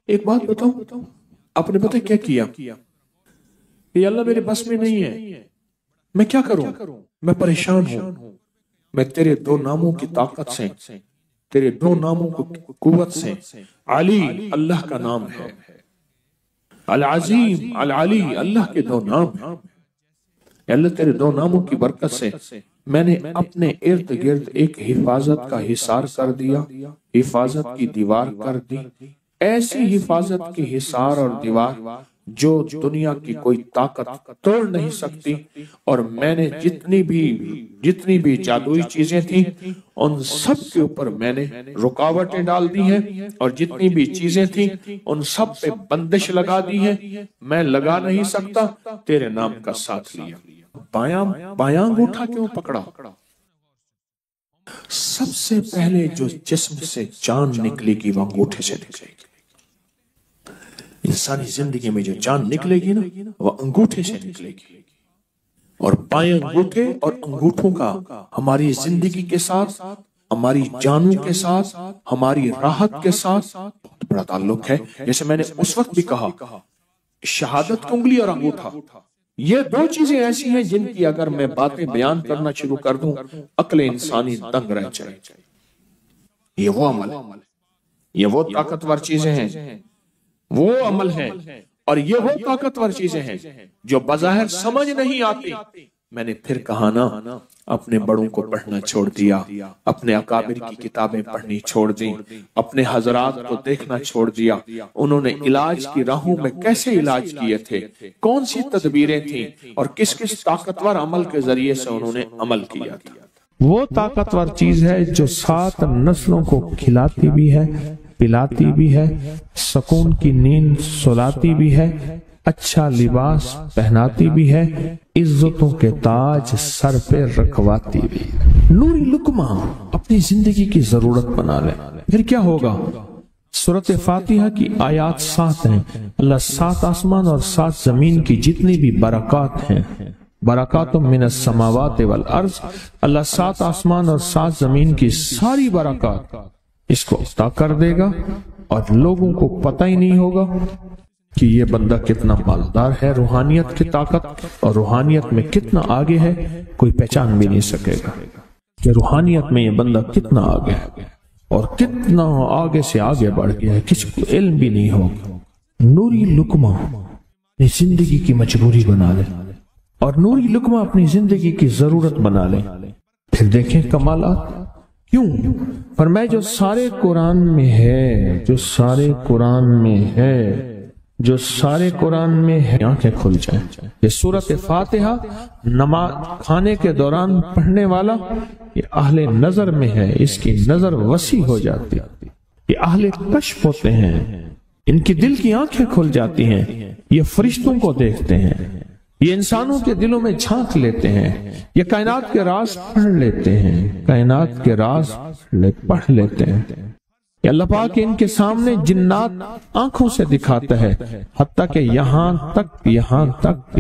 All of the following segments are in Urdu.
ایک بات بتاؤ، آپ نے پتہ کیا کیا؟ یہ اللہ میرے بس میں نہیں ہے، میں کیا کروں؟ میں پریشان ہوں۔ میں تیرے دو ناموں کی طاقت سے، تیرے دو ناموں کی قوت سے، علی اللہ کا نام ہے، العظیم العلی اللہ کے دو نام ہیں۔ اللہ تیرے دو ناموں کی برکت سے میں نے اپنے ارد گرد ایک حفاظت کا حصار کر دیا، حفاظت کی دیوار کر دی، ایسی حفاظت کی حصار اور دیوار جو دنیا کی کوئی طاقت توڑ نہیں سکتی، اور میں نے جتنی بھی جادوئی چیزیں تھیں ان سب کے اوپر میں نے رکاوٹیں ڈال دی ہیں، اور جتنی بھی چیزیں تھیں ان سب پہ بندش لگا دی ہے، میں لگا نہیں سکتا، تیرے نام کا ساتھ لیا۔ بایاں انگوٹھا کیوں پکڑا؟ سب سے پہلے جو جسم سے جان نکلے گی وہ انگوٹھے سے نکلے گی۔ انسانی زندگی میں جو جان نکلے گی نا وہ انگوٹھے سے نکلے گی، اور بائیں انگوٹھے اور انگوٹھوں کا ہماری زندگی کے ساتھ، ہماری جانوں کے ساتھ، ہماری راحت کے ساتھ بہت بڑا تعلق ہے۔ جیسے میں نے اس وقت بھی کہا، شہادت کی انگلی اور انگوٹھا، یہ دو چیزیں ایسی ہیں جن کی اگر میں باتیں بیان کرنا شروع کر دوں عقل انسانی دنگ رہ جائے۔ یہ وہ عمل ہے، یہ وہ طاقتور چیزیں ہیں، وہ عمل ہے، اور یہ وہ طاقتور چیزیں ہیں جو بظاہر سمجھ نہیں آتی۔ میں نے پھر کہا نا، اپنے بڑوں کو پڑھنا چھوڑ دیا، اپنے اکابر کی کتابیں پڑھنی چھوڑ دی، اپنے حضرات کو دیکھنا چھوڑ دیا۔ انہوں نے علاج کی راہوں میں کیسے علاج کیے تھے، کون سی تدبیریں تھیں، اور کس کس طاقتور عمل کے ذریعے سے انہوں نے عمل کیا تھا۔ وہ طاقتور چیز ہے جو 7 نسلوں کو کھلاتی بھی ہے، پلاتی بھی ہے، سکون کی نیند سلاتی بھی ہے، اچھا لباس پہناتی بھی ہے، عزتوں کے تاج سر پہ رکھواتی بھی ہے۔ نوری لقمہ اپنی زندگی کی ضرورت بنا لے، پھر کیا ہوگا؟ سورۃ فاتحہ کی آیات 7 ہیں۔ اللہ 7 آسمان اور 7 زمین کی جتنی بھی برکات ہیں، برکات من السماوات والارض، اللہ 7 آسمان اور 7 زمین کی ساری برکات اس کو عطا کر دے گا، اور لوگوں کو پتہ ہی نہیں ہوگا کہ یہ بندہ کتنا مالدار ہے، روحانیت کی طاقت اور روحانیت میں کتنا آگے ہے، کوئی پہچان بھی نہیں سکے گا کہ روحانیت میں یہ بندہ کتنا آگے ہے اور کتنا آگے سے آگے بڑھ گیا ہے، کسی کو علم بھی نہیں ہوگا۔ نوری لقمہ اپنی زندگی کی مجبوری بنا لے، اور نوری لقمہ اپنی زندگی کی ضرورت بنا لے، پھر دیکھیں کمالات۔ کیوں؟ فرمایا جو سارے قرآن میں ہے، جو سارے قرآن میں ہے، جو سارے قرآن میں ہے، آنکھیں کھل جائیں۔ یہ سورۃ فاتحہ نماز کھانے کے دوران پڑھنے والا یہ اہل نظر میں ہے، اس کی نظر وسیع ہو جاتی ہے۔ یہ اہل کشف ہوتے ہیں، ان کی دل کی آنکھیں کھل جاتی ہیں، یہ فرشتوں کو دیکھتے ہیں، یہ انسانوں کے دلوں میں جھانک لیتے ہیں، یہ کائنات کے راز پڑھ لیتے ہیں، کائنات کے راز پڑھ لیتے ہیں۔ کہ اللہ پاک ان کے سامنے جنات آنکھوں سے دکھاتا ہے، حتیٰ کہ یہاں تک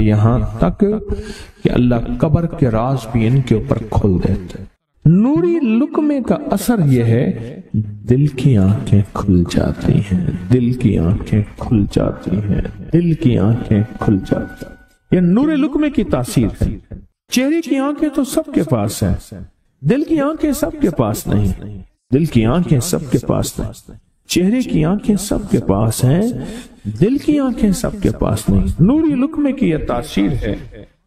کہ اللہ قبر کے راز بھی ان کے اوپر کھول دیتا ہے۔ نوری لقمے کا اثر یہ ہے، دل کی آنکھیں کھل جاتی ہیں، دل کی آنکھیں کھل جاتی ہیں، دل کی آنکھیں کھل جاتی ہیں۔ یہ نور لقمے کی تاثیر ہے۔ چہرے کی آنکھیں تو سب کے پاس ہیں، دل کی آنکھیں سب کے پاس نہیں، دل کی آنکھیں سب کے پاس نہیں، چہرے کی آنکھیں سب کے پاس ہیں، دل کی آنکھیں سب کے پاس نہیں۔ نوری لقمے کی یہ تاثیر ہے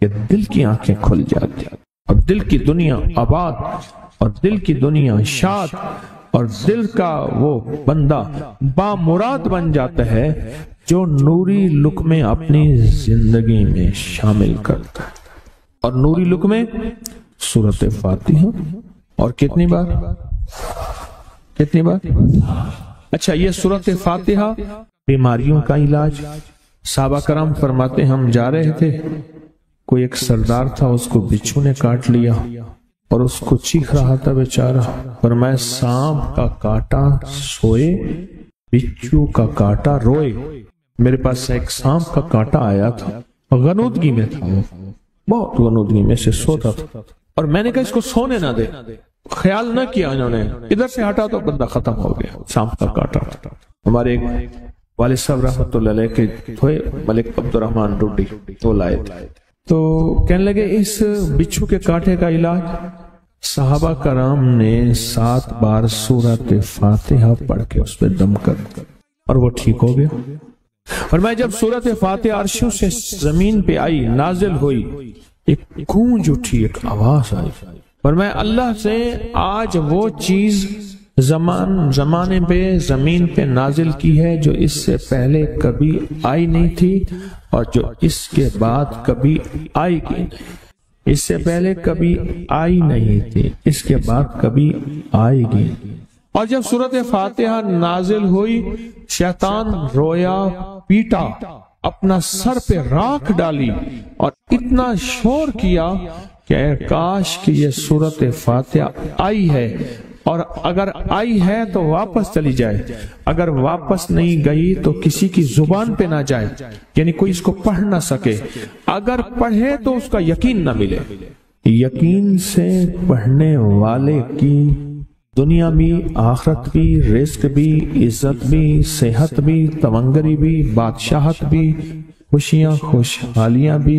کہ دل کی آنکھیں کھل جاتی ہیں، اور دل کی دنیا آباد، اور دل کی دنیا شاد، اور دل کا وہ بندہ بامراد بن جاتا ہے جو نوری لقمے اپنی زندگی میں شامل کرتا ہے۔ اور نوری لقمے سورۃ فاتحہ، اور کتنی بار؟ اچھا، یہ سورۃ فاتحہ بیماریوں کا علاج۔ صحابہ کرام فرماتے ہم جا رہے تھے، کوئی ایک سردار تھا، اس کو بچھو نے کاٹ لیا اور اس کو چیخ رہا تھا بیچارہ۔ فرمایا سانپ کا کاٹا سوئے، بچھو کا کاٹا روئے۔ میرے پاس ایک سانپ کا کاٹا آیا تھا، غنودگی میں تھا، وہ بہت غنودگی میں سے سوتا تھا، اور میں نے کہا اس کو سونے نہ دے، خیال نہ کیا انہوں نے، ادھر سے ہٹا تو بندہ ختم ہو گیا، سانپ کا کاٹا۔ ہمارے ایک والد صاحب رحمۃ اللہ علیہ کے تھے ملک عبد الرحمن ڈوڈی، تو لائے تھے، تو کہنے لگے اس بچھو کے کانٹے کا علاج، صحابہ کرام نے 7 بار سورۃ فاتحہ پڑھ کے اس پہ دم کر اور وہ ٹھیک ہو گیا۔ اور میں جب سورۃ فاتحہ عرشوں سے زمین پہ آئی، نازل ہوئی، ایک گونج اٹھی، ایک آواز آئی، اور میں اللہ سے آج وہ چیز زمانے پہ زمین پہ نازل کی ہے جو اس سے پہلے کبھی آئی نہیں تھی اور جو اس کے بعد کبھی آئے گی نہیں، اس سے پہلے کبھی آئی نہیں تھی، اس کے بعد کبھی آئے گی۔ اور جب سورۃ فاتحہ نازل ہوئی، شیطان رویا، پیٹا، اپنا سر پہ راکھ ڈالی اور اتنا شور کیا کہ کاش کہ یہ سورۃ فاتحہ آئی ہے، اور اگر آئی ہے تو واپس چلی جائے، اگر واپس نہیں گئی تو کسی کی زبان پہ نہ جائے، یعنی کوئی اس کو پڑھ نہ سکے، اگر پڑھے تو اس کا یقین نہ ملے۔ یقین سے پڑھنے والے کی دنیا بھی، آخرت بھی، رزق بھی، عزت بھی، صحت بھی، تونگری بھی، بادشاہت بھی، خوشیاں خوشحالیاں بھی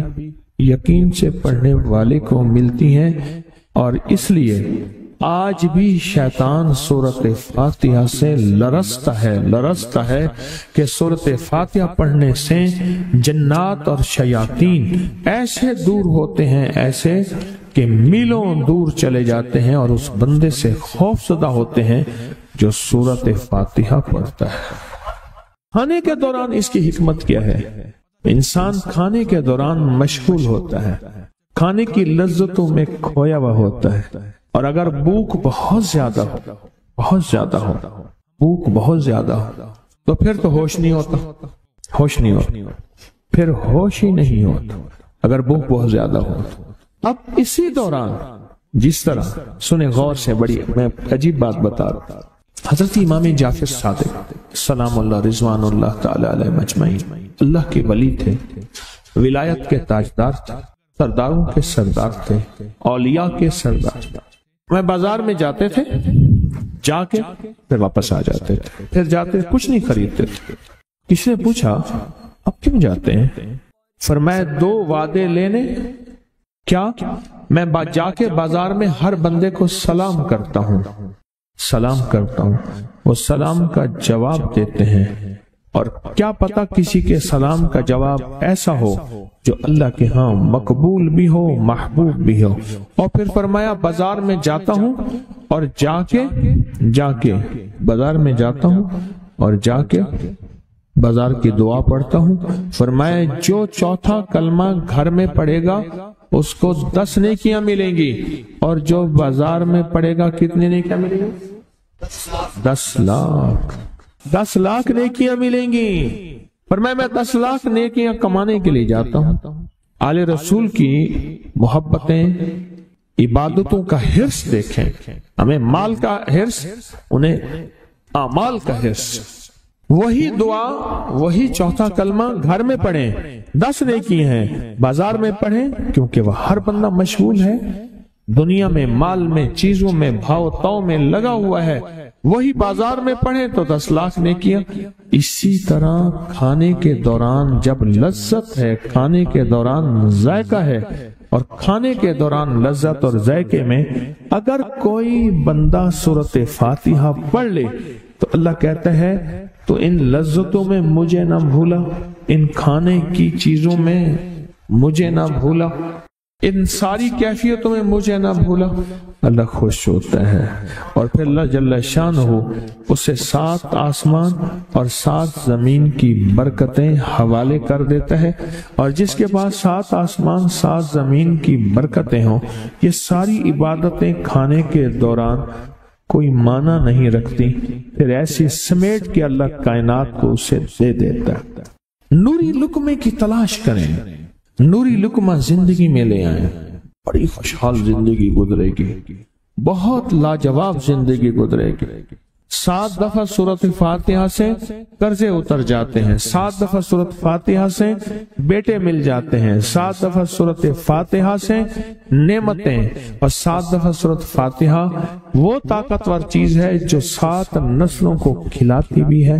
یقین سے پڑھنے والے کو ملتی ہیں۔ اور اس لیے آج بھی شیطان سورۃ فاتحہ سے لرزتا ہے کہ سورۃ فاتحہ پڑھنے سے جنات اور شیاطین ایسے دور ہوتے ہیں، ایسے کہ میلوں دور چلے جاتے ہیں، اور اس بندے سے خوف زدہ ہوتے ہیں جو سورۃ فاتحہ پڑھتا ہے۔ کھانے کے دوران اس کی حکمت کیا ہے؟ انسان کھانے کے دوران مشغول ہوتا ہے، کھانے کی لذتوں میں کھویا ہوا ہوتا ہے، اور اگر بھوک بہت زیادہ ہو بھوک بہت زیادہ ہو تو پھر تو ہوش نہیں ہوتا، پھر ہوش ہی نہیں ہوتا اگر بھوک بہت زیادہ ہو۔ اب اسی دوران جس طرح سنیں غور سے، بڑی میں عجیب بات بتا رہا ہوں، حضرت امام جعفر صادق سلام اللہ رضوان اللہ تعالی علیہ مجمعین اللہ کے ولی تھے، ولایت کے تاجدار تھے، سرداروں کے سردار تھے، اولیاء کے سردار تھے۔ میں بازار میں جاتے تھے، جا کے پھر واپس آ جاتے تھے، پھر جاتے کچھ نہیں خریدتے تھے۔ کسی نے پوچھا اب کیوں جاتے ہیں؟ فرمایا 2 وعدے لینے، کیا؟ میں جا کے بازار میں ہر بندے کو سلام کرتا ہوں، وہ سلام کا جواب دیتے ہیں، اور کیا پتا کسی کے سلام کا جواب ایسا ہو جو اللہ کے ہاں مقبول بھی ہو، محبوب بھی ہو۔ اور پھر فرمایا بازار میں جاتا ہوں اور جا کے بازار میں جاتا ہوں اور جا کے بازار کی دعا پڑھتا ہوں۔ فرمایا جو چوتھا کلمہ گھر میں پڑھے گا اس کو 10 نیکیاں ملیں گی، اور جو بازار میں پڑھے گا کتنے نیکیاں ملیں گی؟ 10 لاکھ نیکیاں ملیں گی۔ فرمایا میں 10 لاکھ نیکیاں کمانے کے لیے جاتا ہوں۔ آل رسول کی محبتیں، عبادتوں کا حرص دیکھیں، ہمیں مال کا حرص، انہیں اعمال کا حرص۔ وہی دعا، وہی چوتھا کلمہ گھر میں پڑھیں، 10 نیکی ہیں، بازار میں پڑھیں کیونکہ وہ ہر بندہ مشغول ہے، دنیا میں، مال میں، چیزوں میں، بھاؤ تاؤ میں لگا ہوا ہے، وہی بازار میں پڑھیں تو 10 لاکھ نیکیاں۔ اسی طرح کھانے کے دوران جب لذت ہے، کھانے کے دوران ذائقہ ہے، اور کھانے کے دوران لذت اور ذائقے میں اگر کوئی بندہ سورۃ فاتحہ پڑھ لے تو اللہ کہتا ہے تو ان لذتوں میں مجھے نہ بھولا، ان کھانے کی چیزوں میں مجھے نہ بھولا، ان ساری کیفیتوں میں مجھے نہ بھولا۔ اللہ خوش ہوتا ہے، اور پھر اللہ جل شانہ اسے 7 آسمان اور 7 زمین کی برکتیں حوالے کر دیتا ہے، اور جس کے پاس 7 آسمان 7 زمین کی برکتیں ہوں، یہ ساری عبادتیں کھانے کے دوران کوئی معنی نہیں رکھتی، پھر ایسی سمیٹ کے اللہ کائنات کو اسے دے دیتا ہے۔ نوری لقمے کی تلاش کریں، نوری لقمہ زندگی میں لے آئیں، بڑی خوشحال زندگی گزرے گی، بہت لاجواب زندگی گزرے گی۔ 7 دفعہ سورۃ فاتحہ سے قرضے اتر جاتے ہیں، 7 دفعہ سورۃ فاتحہ سے بیٹے مل جاتے ہیں، 7 دفعہ سورۃ فاتحہ سے نعمتیں، اور 7 دفعہ سورۃ فاتحہ وہ طاقتور چیز ہے جو 7 نسلوں کو کھلاتی بھی ہے،